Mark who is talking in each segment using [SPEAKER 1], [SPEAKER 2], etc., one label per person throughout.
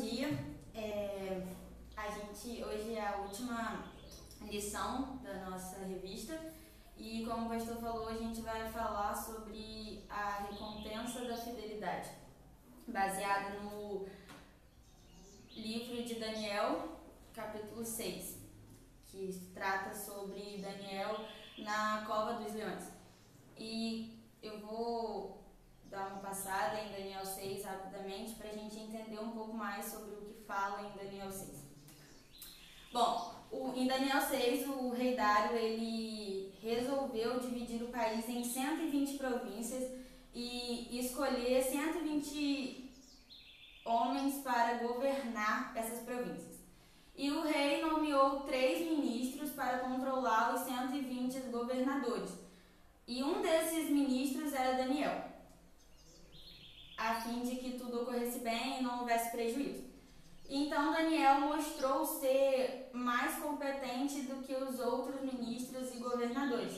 [SPEAKER 1] dia. Hoje é a última lição da nossa revista e, como o pastor falou, a gente vai falar sobre a recompensa da fidelidade, baseado no livro de Daniel, capítulo 6, que trata sobre Daniel na cova dos leões. E eu vou dar uma passada em Daniel 6 rapidamente para a gente entender um pouco mais sobre o que fala em Daniel 6. Bom, em Daniel 6, o rei Dário ele resolveu dividir o país em 120 províncias e escolher 120 homens para governar essas províncias. E o rei nomeou 3 ministros para controlar os 120 governadores. E um desses ministros era Daniel, a fim de que tudo ocorresse bem e não houvesse prejuízo. Então Daniel mostrou ser mais competente do que os outros ministros e governadores.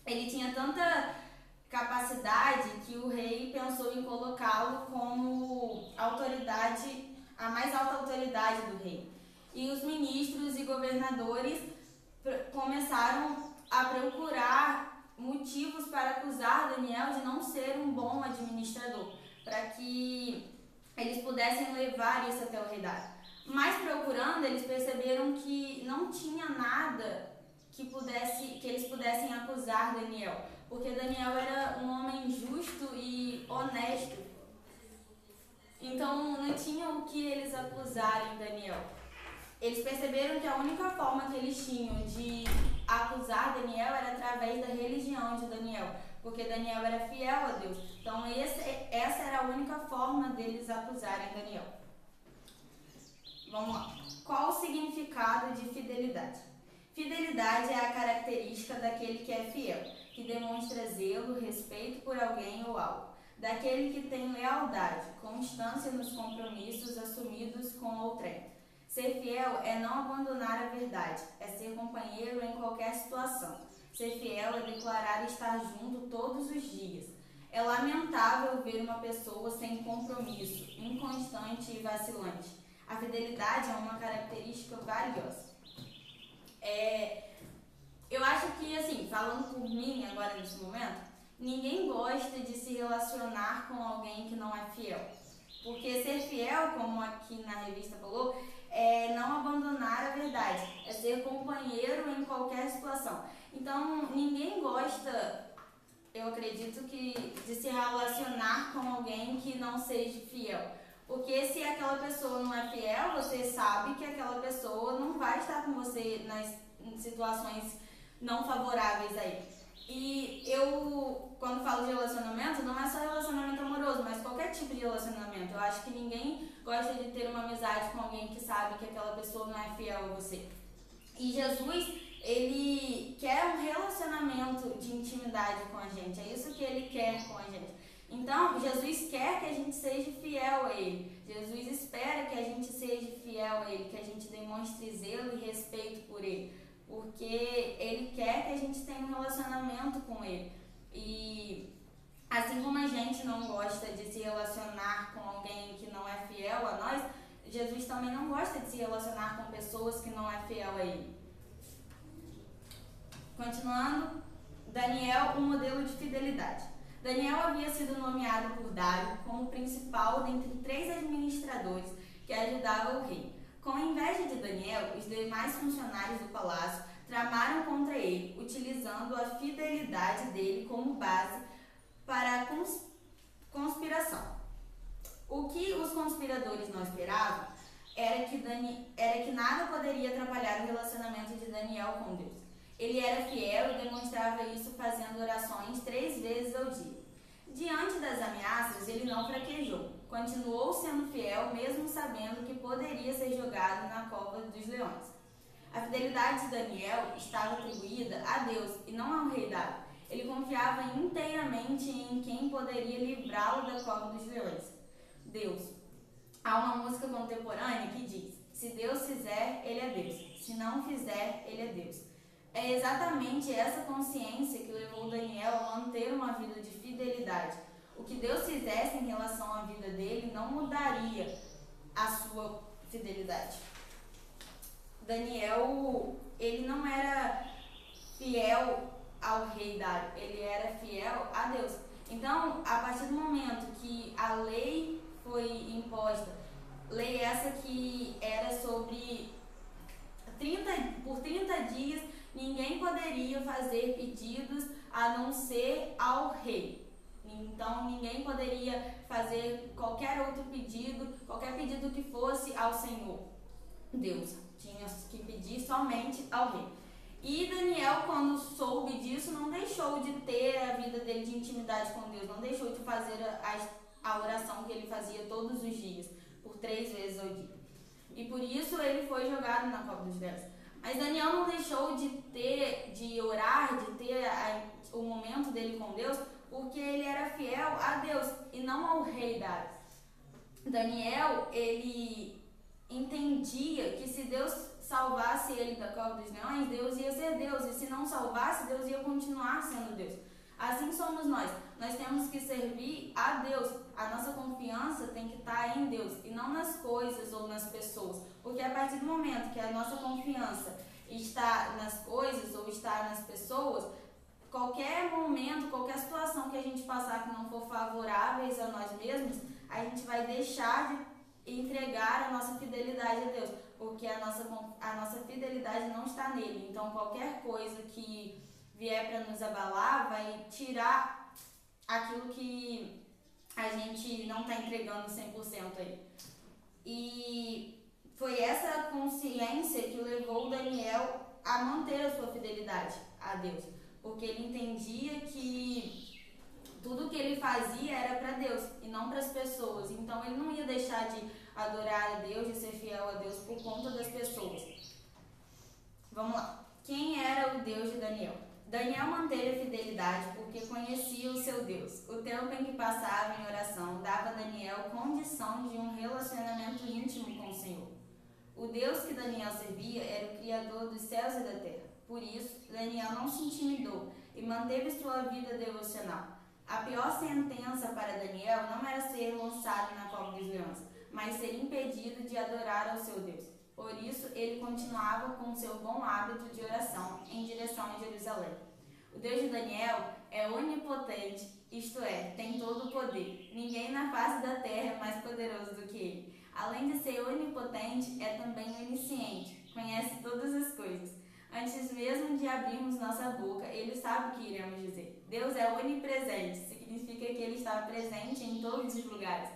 [SPEAKER 1] Ele tinha tanta capacidade que o rei pensou em colocá-lo como autoridade, a mais alta autoridade do rei. E os ministros e governadores começaram a procurar motivos para acusar Daniel de não ser um bom administrador, para que eles pudessem levar isso até o rei Dário. Mas procurando, eles perceberam que não tinha nada que eles pudessem acusar Daniel, porque Daniel era um homem justo e honesto. Então não tinha o que eles acusarem Daniel. Eles perceberam que a única forma que eles tinham de acusar Daniel era através da religião de Daniel, porque Daniel era fiel a Deus. Então essa era a única forma deles acusarem Daniel. Vamos lá. Qual o significado de fidelidade? Fidelidade é a característica daquele que é fiel, que demonstra zelo, respeito por alguém ou algo. Daquele que tem lealdade, constância nos compromissos assumidos com outrem. Ser fiel é não abandonar a verdade, é ser companheiro em qualquer situação. Ser fiel é declarar estar junto todos os dias. É lamentável ver uma pessoa sem compromisso, inconstante e vacilante. A fidelidade é uma característica valiosa. Eu acho que, assim, falando por mim agora nesse momento, ninguém gosta de se relacionar com alguém que não é fiel. Porque ser fiel, como aqui na revista falou, é não abandonar a verdade, é ser companheiro em qualquer situação. Então, ninguém gosta, eu acredito, de se relacionar com alguém que não seja fiel. Porque se aquela pessoa não é fiel, você sabe que aquela pessoa não vai estar com você em situações não favoráveis aí. E eu, quando falo de relacionamento, não é só relacionamento amoroso, mas qualquer tipo de relacionamento. Eu acho que ninguém gosta de ter uma amizade com alguém que sabe que aquela pessoa não é fiel a você. E Jesus, ele quer um relacionamento de intimidade com a gente. É isso que ele quer com a gente. Então, Jesus quer que a gente seja fiel a ele. Jesus espera que a gente seja fiel a ele, que a gente demonstre zelo e respeito por ele. Porque ele quer que a gente tenha um relacionamento com ele. E assim como a gente não gosta de se relacionar com alguém que não é fiel a nós, Jesus também não gosta de se relacionar com pessoas que não é fiel a ele. Continuando, Daniel, um modelo de fidelidade. Daniel havia sido nomeado por Dário como principal dentre 3 administradores que ajudavam o rei. Com inveja de Daniel, os demais funcionários do palácio tramaram contra ele, utilizando a fidelidade dele como base para a conspiração. O que os conspiradores não esperavam era que nada poderia atrapalhar o relacionamento de Daniel com Deus. Ele era fiel e demonstrava isso fazendo orações 3 vezes ao dia. Diante das ameaças, ele não fraquejou. Continuou sendo fiel, mesmo sabendo que poderia ser jogado na cova dos leões. A fidelidade de Daniel estava atribuída a Deus e não ao rei Dário. Ele confiava inteiramente em quem poderia livrá-lo da cova dos leões. Deus. Há uma música contemporânea que diz: se Deus fizer, ele é Deus. Se não fizer, ele é Deus. É exatamente essa consciência que levou Daniel a manter uma vida de fidelidade. O que Deus fizesse em relação à vida dele não mudaria. a sua fidelidade. Daniel, ele não era fiel ao rei Dário, ele era fiel a Deus. Então, a partir do momento que a lei foi imposta, lei essa que era sobre por 30 dias, ninguém poderia fazer pedidos a não ser ao rei. Então, ninguém poderia fazer qualquer outro pedido, qualquer pedido que fosse ao Senhor Deus. Tinha que pedir somente ao rei. E Daniel, quando soube disso, não deixou de ter a vida dele de intimidade com Deus, não deixou de fazer a oração que ele fazia todos os dias, por 3 vezes ao dia. E por isso ele foi jogado na cova dos leões. Mas Daniel não deixou de orar, de ter o momento dele com Deus, porque ele era fiel a Deus e não ao rei Dário. Daniel, ele entendia que se Deus salvasse ele da cova dos leões, Deus ia ser Deus, e se não salvasse, Deus ia continuar sendo Deus. Assim somos nós. Nós temos que servir a Deus. A nossa confiança tem que estar em Deus e não nas coisas ou nas pessoas. Porque a partir do momento que a nossa confiança está nas coisas ou está nas pessoas, qualquer momento, qualquer situação que a gente passar que não for favoráveis a nós mesmos, a gente vai deixar de entregar a nossa fidelidade a Deus, porque a nossa fidelidade não está nele. Então, qualquer coisa que vier para nos abalar vai tirar aquilo que a gente não está entregando 100% aí. E foi essa consciência que levou Daniel a manter a sua fidelidade a Deus, porque ele entendia que tudo que ele fazia era para Deus e não para as pessoas. Então ele não ia deixar de adorar a Deus, de ser fiel a Deus por conta das pessoas. Vamos lá. Quem era o Deus de Daniel? Daniel manteve a fidelidade porque conhecia o seu Deus. O tempo em que passava em oração dava a Daniel condição de um relacionamento íntimo com o Senhor. O Deus que Daniel servia era o Criador dos céus e da terra. Por isso, Daniel não se intimidou e manteve sua vida devocional. A pior sentença para Daniel não era ser lançado na cova dos leões, mas ser impedido de adorar ao seu Deus. Por isso, ele continuava com seu bom hábito de oração em direção a Jerusalém. O Deus de Daniel é onipotente, isto é, tem todo o poder. Ninguém na face da terra é mais poderoso do que ele. Além de ser onipotente, é também onisciente, conhece todas as coisas. Antes mesmo de abrirmos nossa boca, ele sabe o que iremos dizer. Deus é onipresente, significa que ele está presente em todos os lugares.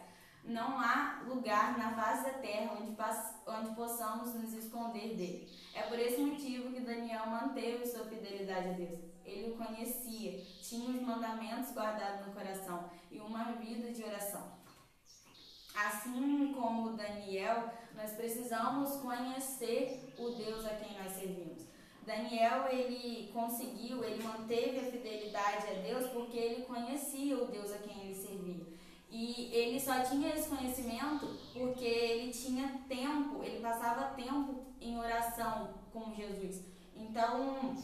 [SPEAKER 1] Não há lugar na face da terra onde possamos nos esconder dele. É por esse motivo que Daniel manteve sua fidelidade a Deus. Ele o conhecia, tinha os mandamentos guardados no coração e uma vida de oração. Assim como Daniel, nós precisamos conhecer o Deus a quem nós servimos. Daniel, ele manteve a fidelidade a Deus porque ele conhecia o Deus a quem ele servia. E ele só tinha esse conhecimento porque ele tinha tempo, ele passava tempo em oração com Jesus. Então,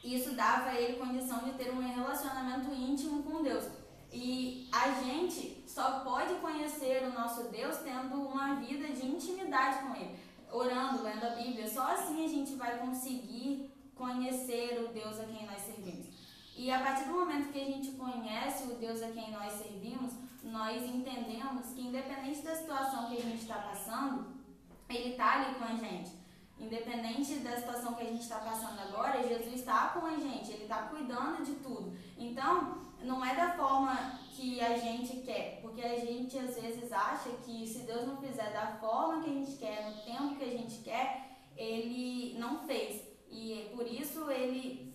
[SPEAKER 1] isso dava a ele condição de ter um relacionamento íntimo com Deus. E a gente só pode conhecer o nosso Deus tendo uma vida de intimidade com ele, orando, lendo a Bíblia. Só assim a gente vai conseguir conhecer o Deus a quem nós servimos. E a partir do momento que a gente conhece o Deus a quem nós servimos, nós entendemos que independente da situação que a gente está passando, ele está ali com a gente. Independente da situação que a gente está passando agora, Jesus está com a gente, ele está cuidando de tudo. Então, não é da forma que a gente quer, porque a gente às vezes acha que se Deus não fizer da forma que a gente quer, no tempo que a gente quer, ele não fez. E por isso ele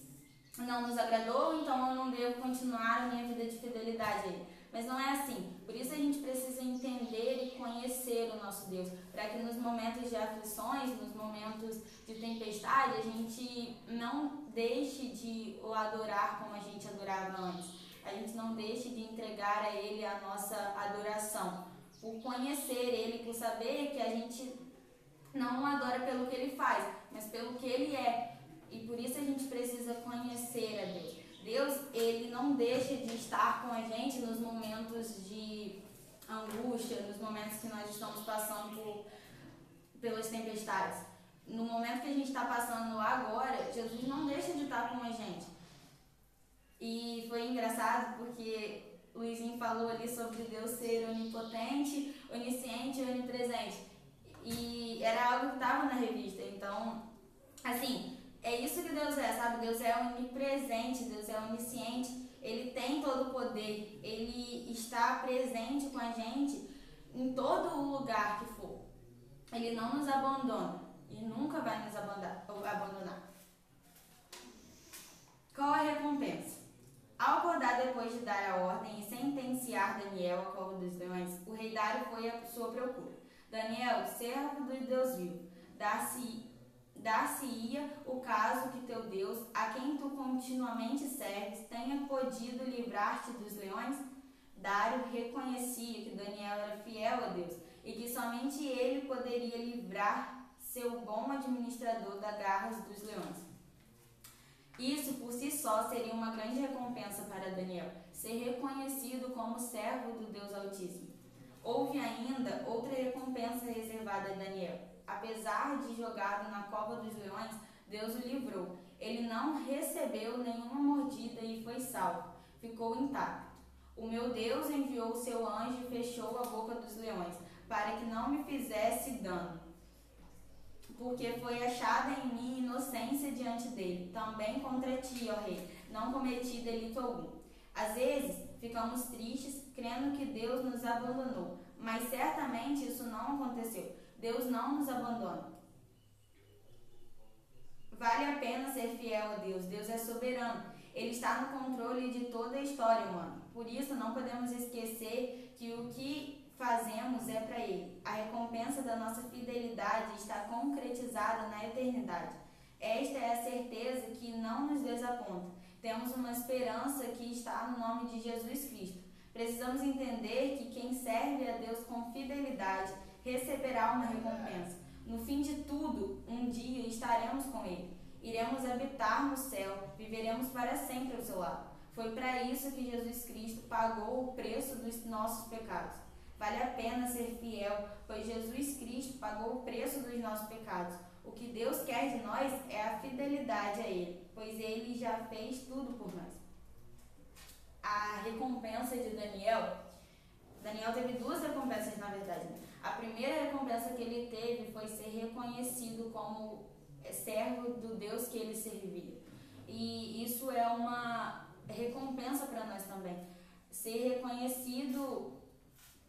[SPEAKER 1] não nos agradou, então eu não devo continuar a minha vida de fidelidade a ele. Mas não é assim. Por isso a gente precisa entender e conhecer o nosso Deus, para que nos momentos de aflições, nos momentos de tempestade, a gente não deixe de o adorar como a gente adorava antes. A gente não deixe de entregar a Ele a nossa adoração, por conhecer Ele, por saber que a gente não o adora pelo que Ele faz, mas pelo que Ele é. E por isso a gente precisa conhecer a Deus. Deus, ele não deixa de estar com a gente nos momentos de angústia, angústia, nos momentos que nós estamos passando pelas tempestades. No momento que a gente está passando agora, Jesus não deixa de estar com a gente. E foi engraçado porque o Luizinho falou ali sobre Deus ser onipotente, onisciente e onipresente. E era algo que estava na revista. Então, assim, é isso que Deus é, sabe? Deus é onipresente, Deus é onisciente. Ele tem todo o poder. Ele está presente com a gente em todo o lugar que for. Ele não nos abandona e nunca vai nos abandonar. Qual a recompensa? Ao acordar depois de dar a ordem e sentenciar Daniel à cova dos leões, o rei Dário foi à sua procura. Daniel, servo do Deus vivo, dar-se-ia o caso que teu Deus, a quem tu continuamente serves, tenha podido livrar-te dos leões? Dário reconhecia que Daniel era fiel a Deus e que somente ele poderia livrar seu bom administrador das garras dos leões. Isso por si só seria uma grande recompensa para Daniel, ser reconhecido como servo do Deus Altíssimo. Houve ainda outra recompensa reservada a Daniel. Apesar de jogado na cova dos leões, Deus o livrou. Ele não recebeu nenhuma mordida e foi salvo. Ficou intacto. O meu Deus enviou o seu anjo e fechou a boca dos leões, para que não me fizesse dano. Porque foi achada em mim inocência diante dele. Também contra ti, ó rei, não cometi delito algum. Às vezes, ficamos tristes, crendo que Deus nos abandonou. Mas certamente isso não aconteceu. Deus não nos abandona. Vale a pena ser fiel a Deus. Deus é soberano. Ele está no controle de toda a história humana. Por isso, não podemos esquecer que o que fazemos é para Ele. A recompensa da nossa fidelidade está concretizada na eternidade. Esta é a certeza que não nos desaponta. Temos uma esperança que está no nome de Jesus Cristo. Precisamos entender que quem serve a Deus com fidelidade receberá uma recompensa. No fim de tudo, um dia estaremos com Ele. Iremos habitar no céu, viveremos para sempre ao seu lado. Foi para isso que Jesus Cristo pagou o preço dos nossos pecados. Vale a pena ser fiel, pois Jesus Cristo pagou o preço dos nossos pecados. O que Deus quer de nós é a fidelidade a Ele, pois Ele já fez tudo por nós. A recompensa de Daniel teve duas recompensas, na verdade. A primeira recompensa que ele teve foi ser reconhecido como servo do Deus que ele servia. E isso é uma recompensa para nós também. Ser reconhecido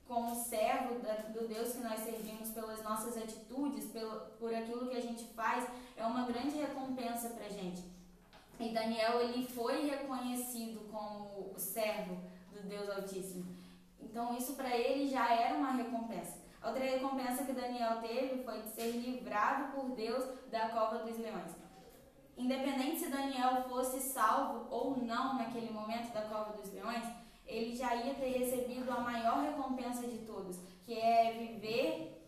[SPEAKER 1] como servo do Deus que nós servimos pelas nossas atitudes, por aquilo que a gente faz, é uma grande recompensa para a gente. E Daniel, ele foi reconhecido como servo do Deus Altíssimo. Então isso para ele já era uma recompensa. Outra recompensa que Daniel teve foi de ser livrado por Deus da cova dos leões. Independente se Daniel fosse salvo ou não naquele momento da cova dos leões, ele já ia ter recebido a maior recompensa de todos, que é viver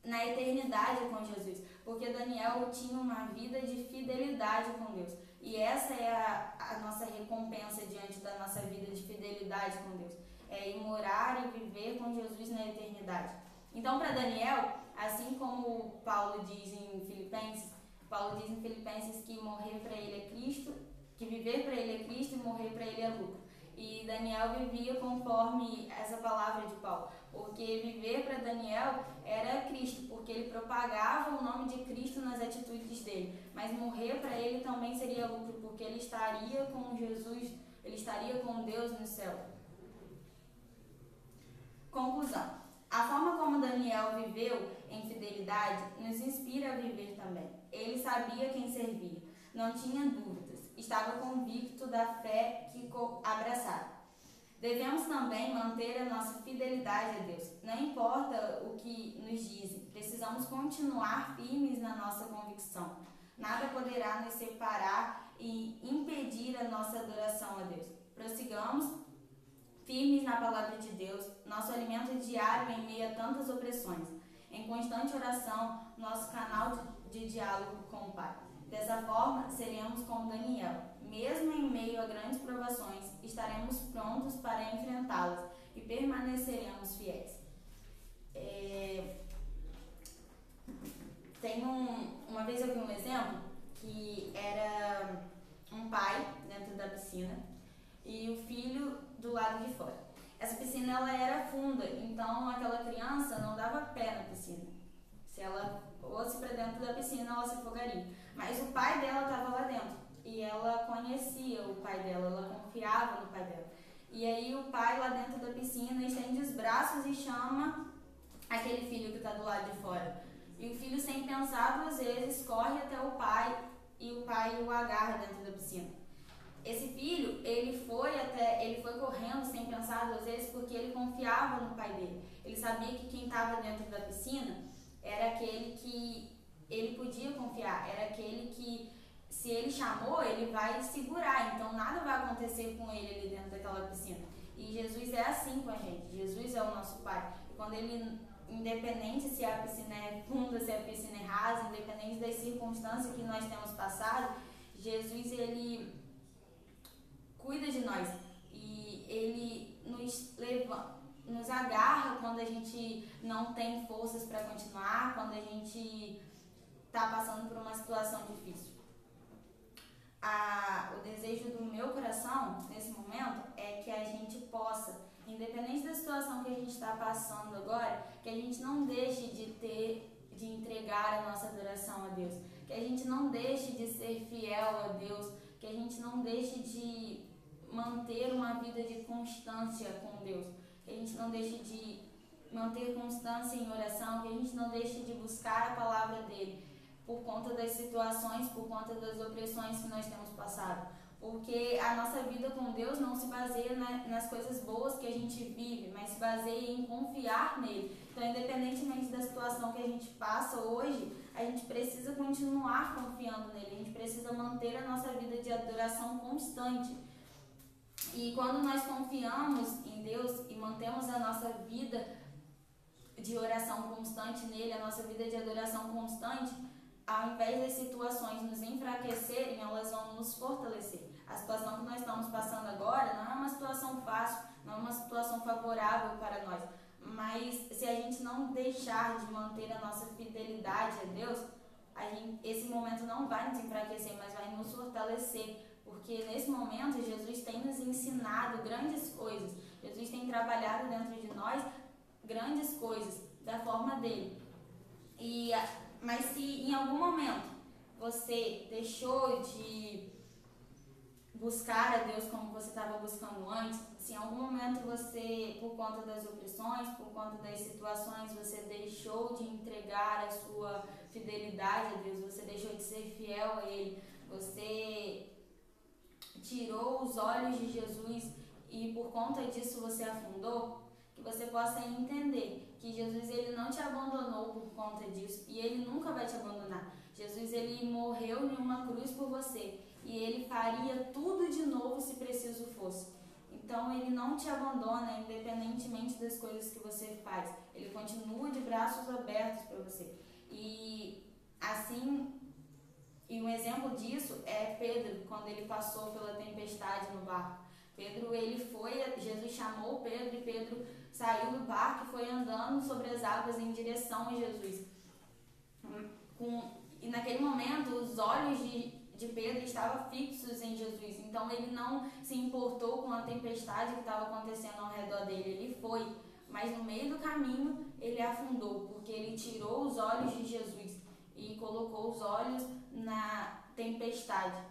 [SPEAKER 1] na eternidade com Jesus. Porque Daniel tinha uma vida de fidelidade com Deus. E essa é a nossa recompensa diante da nossa vida de fidelidade com Deus. É ir morar e viver com Jesus na eternidade. Então, para Daniel, assim como Paulo diz em Filipenses que morrer para ele é Cristo, que viver para ele é Cristo e morrer para ele é lucro. E Daniel vivia conforme essa palavra de Paulo, porque viver para Daniel era Cristo, porque ele propagava o nome de Cristo nas atitudes dele, mas morrer para ele também seria lucro, porque ele estaria com Jesus, ele estaria com Deus no céu. Conclusão. A forma como Daniel viveu em fidelidade nos inspira a viver também. Ele sabia quem servia, não tinha dúvidas, estava convicto da fé que abraçara. Devemos também manter a nossa fidelidade a Deus. Não importa o que nos dizem, precisamos continuar firmes na nossa convicção. Nada poderá nos separar e impedir a nossa adoração a Deus. Prossigamos firmes na palavra de Deus, nosso alimento diário em meio a tantas opressões. Em constante oração, nosso canal de diálogo com o Pai. Dessa forma, seremos como Daniel. Mesmo em meio a grandes provações, estaremos prontos para enfrentá-las e permaneceremos fiéis. lado de fora. Essa piscina ela era funda, então aquela criança não dava pé na piscina. Se ela fosse para dentro da piscina, ela se afogaria. Mas o pai dela estava lá dentro e ela conhecia o pai dela, ela confiava no pai dela. E aí o pai lá dentro da piscina estende os braços e chama aquele filho que está do lado de fora. E o filho, sem pensar duas vezes, corre até o pai e o pai o agarra dentro da piscina. Esse filho, ele foi correndo sem pensar duas vezes porque ele confiava no pai dele. Ele sabia que quem estava dentro da piscina era aquele que ele podia confiar, era aquele que, se ele chamou, ele vai segurar, então nada vai acontecer com ele ali dentro daquela piscina. E Jesus é assim com a gente, Jesus é o nosso Pai. E quando ele, independente se a piscina é funda, se a piscina é rasa, independente das circunstâncias que nós temos passado, Jesus, ele cuida de nós e ele nos agarra quando a gente não tem forças para continuar, quando a gente está passando por uma situação difícil. O desejo do meu coração nesse momento é que a gente possa, independente da situação que a gente está passando agora, que a gente não deixe de entregar a nossa adoração a Deus, que a gente não deixe de ser fiel a Deus, que a gente não deixe de manter uma vida de constância com Deus, que a gente não deixe de manter constância em oração, que a gente não deixe de buscar a palavra dele, por conta das situações, por conta das opressões que nós temos passado. Porque a nossa vida com Deus não se baseia nas coisas boas que a gente vive, mas se baseia em confiar nele. Então, independentemente da situação que a gente passa hoje, a gente precisa continuar confiando nele, a gente precisa manter a nossa vida de adoração constante. E quando nós confiamos em Deus e mantemos a nossa vida de oração constante nele, a nossa vida de adoração constante, ao invés das situações nos enfraquecerem, elas vão nos fortalecer. A situação que nós estamos passando agora não é uma situação fácil, não é uma situação favorável para nós, mas se a gente não deixar de manter a nossa fidelidade a Deus, esse momento não vai nos enfraquecer, mas vai nos fortalecer, porque nesse momento Jesus tem nos ensinado grandes coisas, Jesus tem trabalhado dentro de nós grandes coisas da forma dele. Mas se em algum momento você deixou de buscar a Deus como você estava buscando antes, se em algum momento você, por conta das opressões, por conta das situações, você deixou de entregar a sua fidelidade a Deus, você deixou de ser fiel a Ele, você tirou os olhos de Jesus e por conta disso você afundou, que você possa entender que Jesus, ele não te abandonou por conta disso e ele nunca vai te abandonar. Jesus, ele morreu em uma cruz por você e ele faria tudo de novo se preciso fosse. Então ele não te abandona independentemente das coisas que você faz. Ele continua de braços abertos para você. E assim, e um exemplo disso é Pedro, quando ele passou pela tempestade no barco. Jesus chamou Pedro e Pedro saiu do barco e foi andando sobre as águas em direção a Jesus. E naquele momento os olhos de Pedro estavam fixos em Jesus, então ele não se importou com a tempestade que estava acontecendo ao redor dele, ele foi, mas no meio do caminho ele afundou, porque ele tirou os olhos de Jesus e colocou os olhos na tempestade.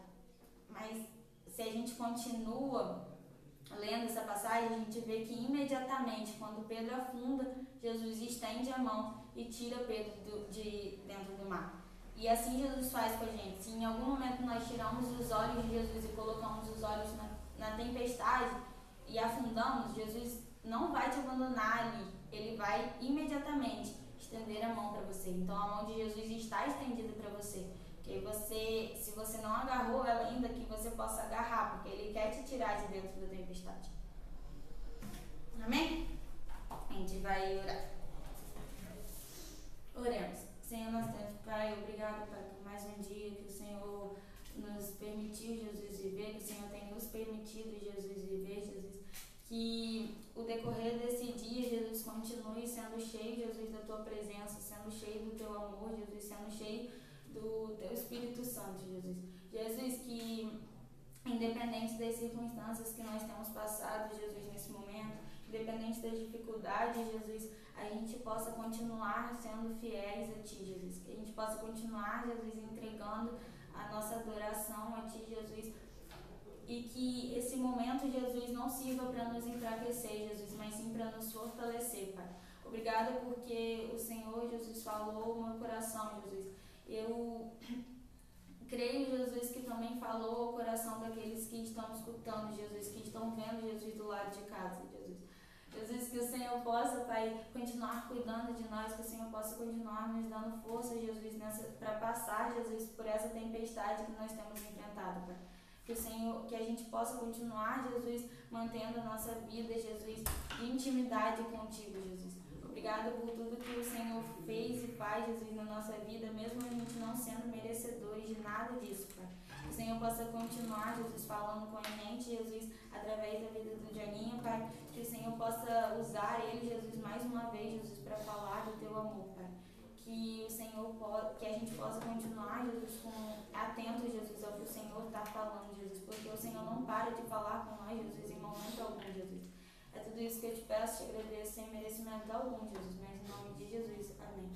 [SPEAKER 1] Mas se a gente continua lendo essa passagem, a gente vê que imediatamente, quando Pedro afunda, Jesus estende a mão e tira Pedro de dentro do mar. E assim Jesus faz com a gente. Se em algum momento nós tiramos os olhos de Jesus e colocamos os olhos na tempestade e afundamos, Jesus não vai te abandonar ali. Ele vai imediatamente estender a mão para você. Então a mão de Jesus está estendida para você. Que você, se você não agarrou ela ainda, que você possa agarrar, porque ele quer te tirar de dentro da tempestade. Amém? A gente vai orar. Oremos. Senhor, nosso Deus, Pai, obrigado, Pai, por mais um dia que o Senhor nos permitiu, Jesus, viver, que o Senhor tem nos permitido, Jesus, viver, Jesus. Que o decorrer desse dia, Jesus, continue sendo cheio, Jesus, da Tua presença, sendo cheio do Teu amor, Jesus, sendo cheio do Teu Espírito Santo, Jesus. Jesus, que independente das circunstâncias que nós temos passado, Jesus, nesse momento, independente das dificuldades, Jesus, a gente possa continuar sendo fiéis a Ti, Jesus, que a gente possa continuar, Jesus, entregando a nossa adoração a Ti, Jesus, e que esse momento, Jesus, não sirva para nos enfraquecer, Jesus, mas sim para nos fortalecer, Pai. Obrigada porque o Senhor, Jesus, falou no meu coração, Jesus. Eu creio, Jesus, que também falou ao coração daqueles que estão escutando, Jesus, que estão vendo, Jesus, do lado de casa, Jesus. Jesus, que o Senhor possa, Pai, continuar cuidando de nós, que o Senhor possa continuar nos dando força, Jesus, para passar, Jesus, por essa tempestade que nós temos enfrentado, Pai. Que o Senhor, que a gente possa continuar, Jesus, mantendo a nossa vida, Jesus, em intimidade contigo, Jesus. Obrigada por tudo que o Senhor fez e faz, Jesus, na nossa vida, mesmo a gente não sendo merecedores de nada disso, Pai. Que o Senhor possa continuar, Jesus, falando com a gente, Jesus, através da vida do Janinho, Pai. Que o Senhor possa usar ele, Jesus, mais uma vez, Jesus, para falar do teu amor, Pai. Que o Senhor que a gente possa continuar, Jesus, atento, Jesus, ao que o Senhor está falando, Jesus, porque o Senhor não para de falar com nós, Jesus, em momento algum, Jesus. É tudo isso que eu te peço, te agradeço sem merecimento algum, Jesus, mas em nome de Jesus, amém.